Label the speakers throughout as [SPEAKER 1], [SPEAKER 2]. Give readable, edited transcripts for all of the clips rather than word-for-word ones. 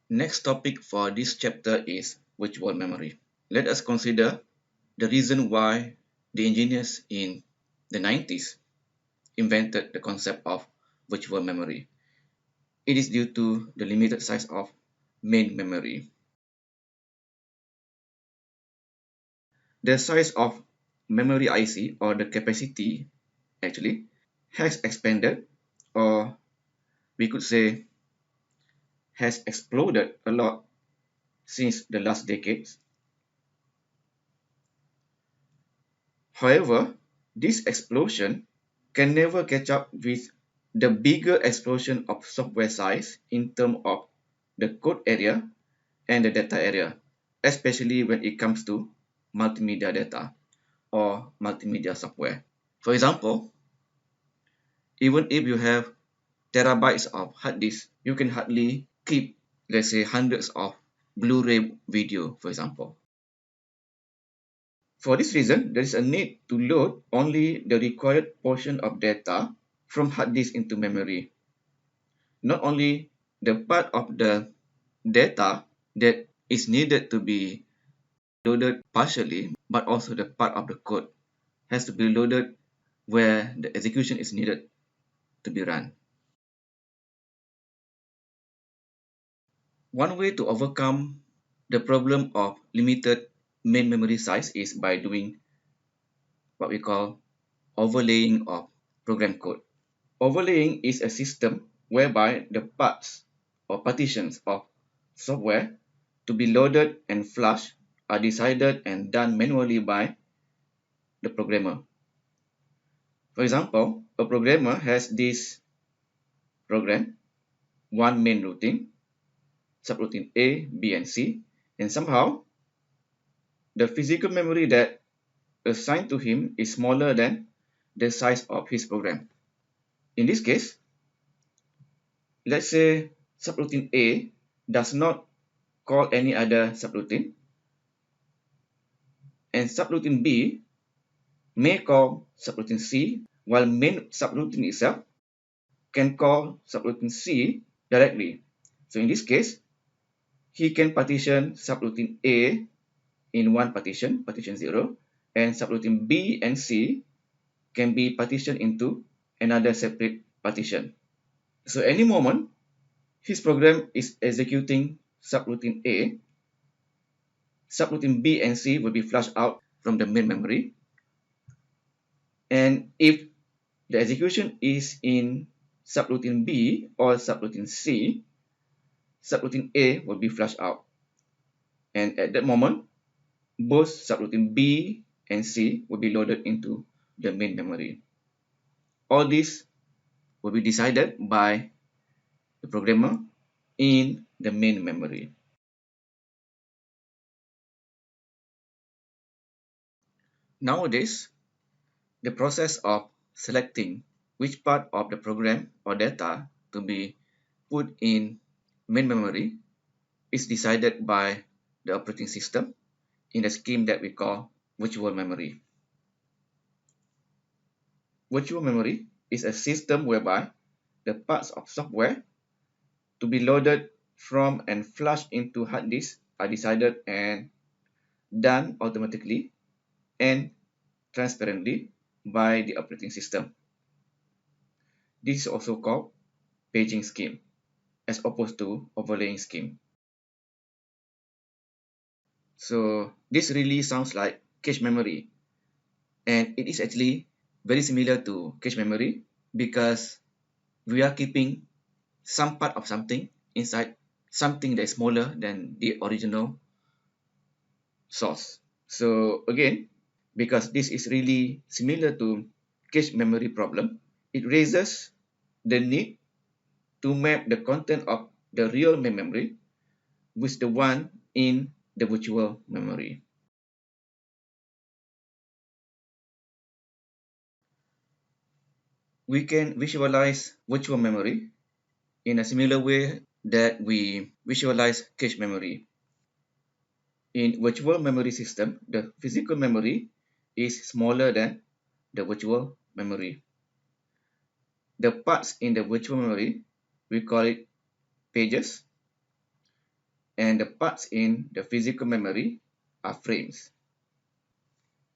[SPEAKER 1] Next topic for this chapter is virtual memory. Let us consider the reason why the engineers in the 90s invented the concept of virtual memory. It is due to the limited size of main memory. The size of memory IC, or the capacity actually, has expanded, or we could say has exploded a lot since the last decades. However, this explosion can never catch up with the bigger explosion of software size in terms of the code area and the data area, especially when it comes to multimedia data or multimedia software. For example, even if you have terabytes of hard disk, you can hardly keep, let's say, hundreds of Blu-ray video, for example. For this reason, there is a need to load only the required portion of data from hard disk into memory. Not only the part of the data that is needed to be loaded partially, but also the part of the code has to be loaded where the execution is needed to be run. One way to overcome the problem of limited main memory size is by doing what we call overlaying of program code. Overlaying is a system whereby the parts or partitions of software to be loaded and flushed are decided and done manually by the programmer. For example, a programmer has this program, one main routine, subroutine A, B, and C, and somehow the physical memory that assigned to him is smaller than the size of his program. In this case, let's say subroutine A does not call any other subroutine, and subroutine B may call subroutine C, while main subroutine itself can call subroutine C directly. So in this case, he can partition subroutine A in one partition, partition 0, and subroutine B and C can be partitioned into another separate partition. So any moment his program is executing subroutine A, subroutine B and C will be flushed out from the main memory. And if the execution is in subroutine B or subroutine C, subroutine A will be flushed out. And at that moment, both subroutine B and C will be loaded into the main memory. All this will be decided by the programmer in the main memory. Nowadays, the process of selecting which part of the program or data to be put in main memory is decided by the operating system in a scheme that we call virtual memory. Virtual memory is a system whereby the parts of software to be loaded from and flushed into hard disk are decided and done automatically and transparently by the operating system. This is also called paging scheme as opposed to overlaying scheme. So this really sounds like cache memory, and it is actually very similar to cache memory because we are keeping some part of something inside something that is smaller than the original source. So again, because this is really similar to cache memory problem, it raises the need to map the content of the real main memory with the one in the virtual memory. We can visualize virtual memory in a similar way that we visualize cache memory. In virtual memory system, the physical memory is smaller than the virtual memory. The parts in the virtual memory, we call it pages. and the parts in the physical memory are frames.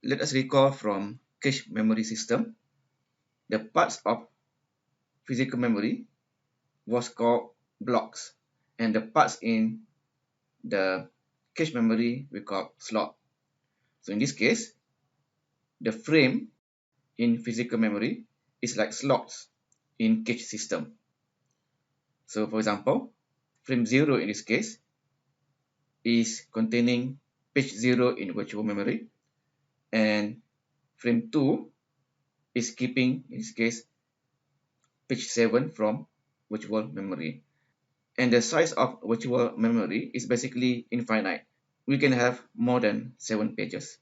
[SPEAKER 1] Let us recall from cache memory system, the parts of physical memory was called blocks, and the parts in the cache memory we call slot. So in this case, the frame in physical memory is like slots in cache system. So for example, frame 0 in this case is containing page 0 in virtual memory, and frame 2 is keeping, in this case, page 7 from virtual memory. And the size of virtual memory is basically infinite. We can have more than 7 pages.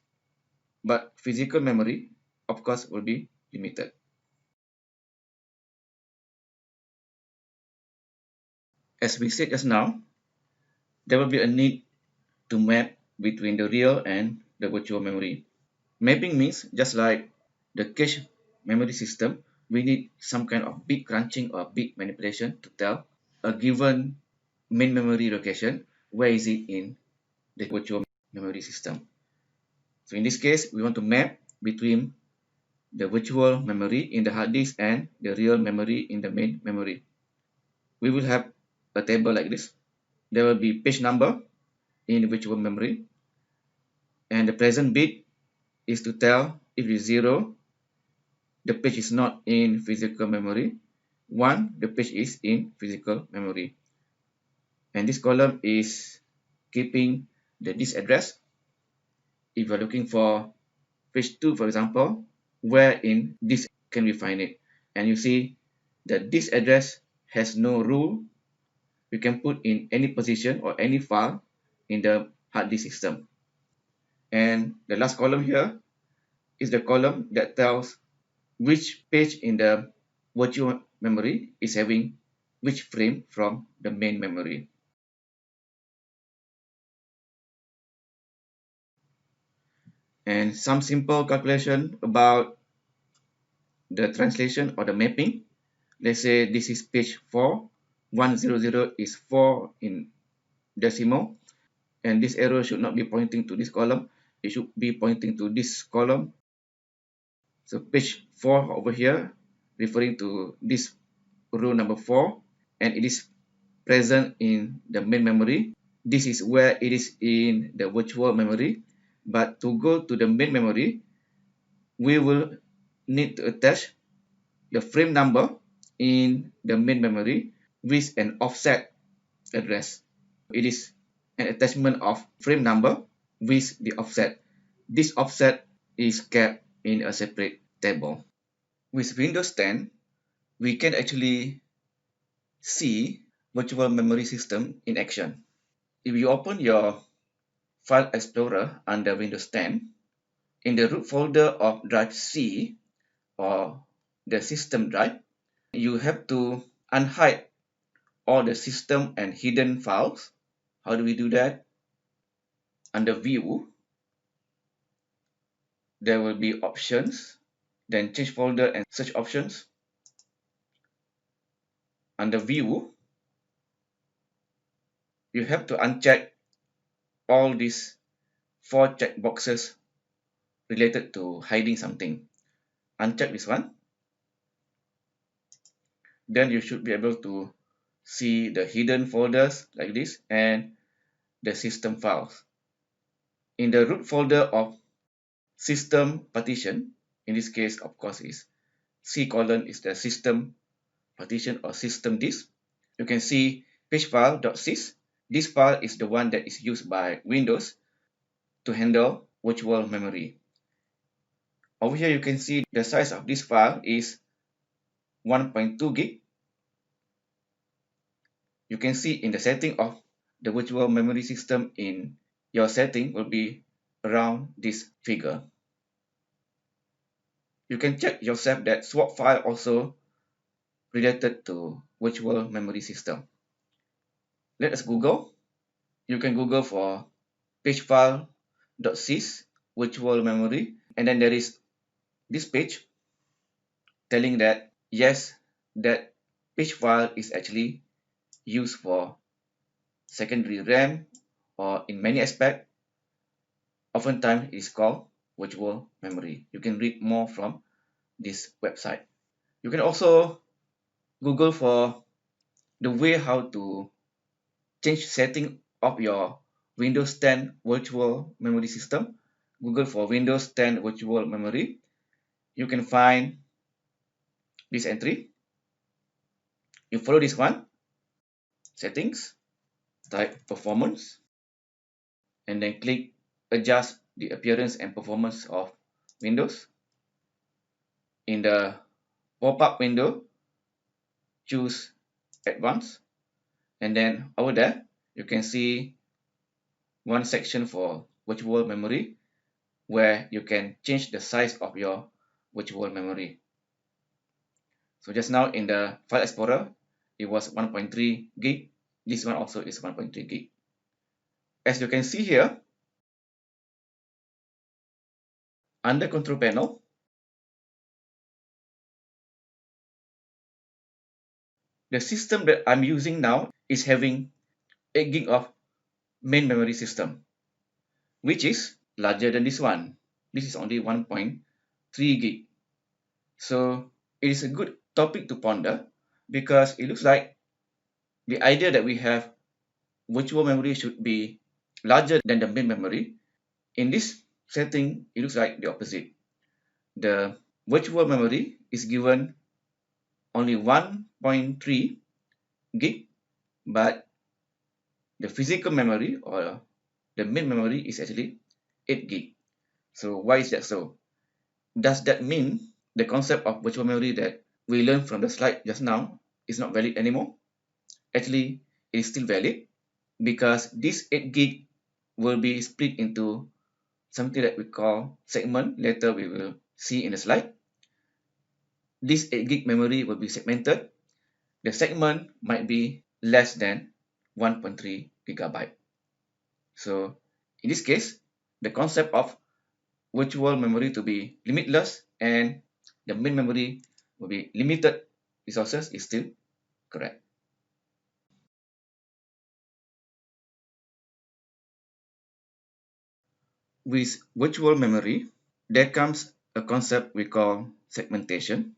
[SPEAKER 1] But physical memory, of course, will be limited. As we said just now, there will be a need to map between the real and the virtual memory. Mapping means just like the cache memory system, we need some kind of bit crunching or bit manipulation to tell a given main memory location, where is it in the virtual memory system. So in this case, we want to map between the virtual memory in the hard disk and the real memory in the main memory. We will have a table like this. There will be page number in the virtual memory, and the present bit is to tell if it is 0, the page is not in physical memory. 1, the page is in physical memory. And this column is keeping the disk address. If you're looking for page 2, for example, where in disk can we find it? And you see the disk address has no rule. You can put in any position or any file in the hard disk system. And the last column here is the column that tells which page in the virtual memory is having which frame from the main memory. And some simple calculation about the translation or the mapping. Let's say this is page 4, 100 is 4 in decimal, and this arrow should not be pointing to this column, it should be pointing to this column. So page 4 over here, referring to this row number 4, and it is present in the main memory. This is where it is in the virtual memory. But to go to the main memory, we will need to attach the frame number in the main memory with an offset address. It is an attachment of frame number with the offset. This offset is kept in a separate table. With Windows 10, we can actually see virtual memory system in action. If you open your File Explorer under Windows 10, in the root folder of drive C or the system drive, you have to unhide all the system and hidden files. How do we do that? Under View, there will be Options, then Change Folder and Search Options. Under View, you have to uncheck all these 4 checkboxes related to hiding something. Uncheck this one. Then you should be able to see the hidden folders like this and the system files. In the root folder of system partition, in this case, of course, is C colon is the system partition or system disk. You can see pagefile.sys. This file is the one that is used by Windows to handle virtual memory. Over here, you can see the size of this file is 1.2 gig. You can see in the setting of the virtual memory system in your setting will be around this figure. You can check yourself that swap file also related to virtual memory system. Let us Google. You can Google for pagefile.sys virtual memory, and then there is this page telling that yes, that page file is actually used for secondary RAM, or in many aspects, oftentimes it is called virtual memory. You can read more from this website. You can also Google for the way how to change setting of your Windows 10 virtual memory system. Google for Windows 10 virtual memory. You can find this entry. You follow this one, settings, type performance, and then click adjust the appearance and performance of Windows. In the pop-up window, choose advanced, and then over there you can see one section for virtual memory where you can change the size of your virtual memory. So just now in the File Explorer, it was 1.3 gig. This one also is 1.3 gig. As you can see here, under Control Panel, the system that I'm using now is having 8 gig of main memory system, which is larger than this one. This is only 1.3 gig. So it is a good topic to ponder because it looks like the idea that we have virtual memory should be larger than the main memory. In this setting, it looks like the opposite. The virtual memory is given only 1.3 gig, but the physical memory or the main memory is actually 8 gig. So why is that so? Does that mean the concept of virtual memory that we learned from the slide just now is not valid anymore? Actually, it is still valid because this 8 gig will be split into something that we call segment. Later we will see in the slide. This 8 gig memory will be segmented. The segment might be less than 1.3 gigabyte. So in this case, the concept of virtual memory to be limitless and the main memory will be limited resources is still correct. With virtual memory, there comes a concept we call segmentation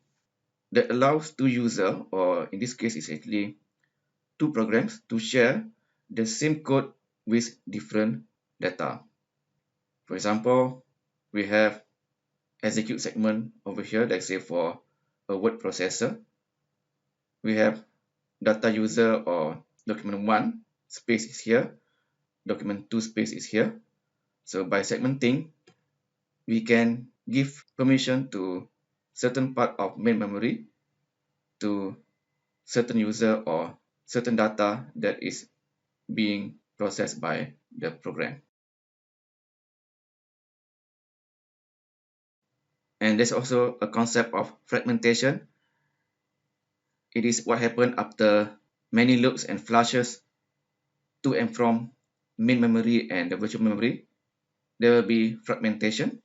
[SPEAKER 1] that allows two users, or in this case, it's actually two programs, to share the same code with different data. For example, we have execute segment over here, let's say for a word processor. We have data user or document 1 space is here, document 2 space is here. So by segmenting, we can give permission to certain part of main memory to certain user or certain data that is being processed by the program. And there's also a concept of fragmentation. It is what happened after many loops and flushes to and from main memory and the virtual memory. There will be fragmentation,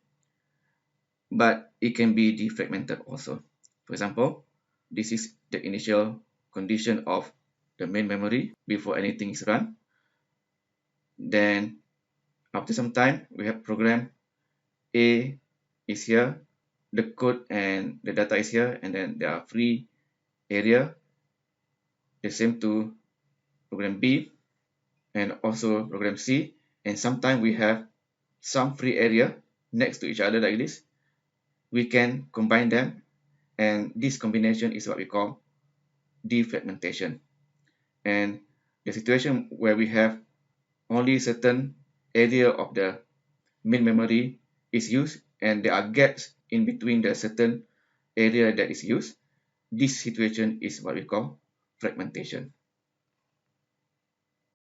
[SPEAKER 1] but it can be defragmented also. For example, this is the initial condition of the main memory before anything is run. Then after some time, we have program A is here, the code and the data is here, and then there are free area. The same to program B and also program C. And sometimes we have some free area next to each other like this. We can combine them, and this combination is what we call defragmentation. And the situation where we have only certain area of the main memory is used and there are gaps in between the certain area that is used, this situation is what we call fragmentation.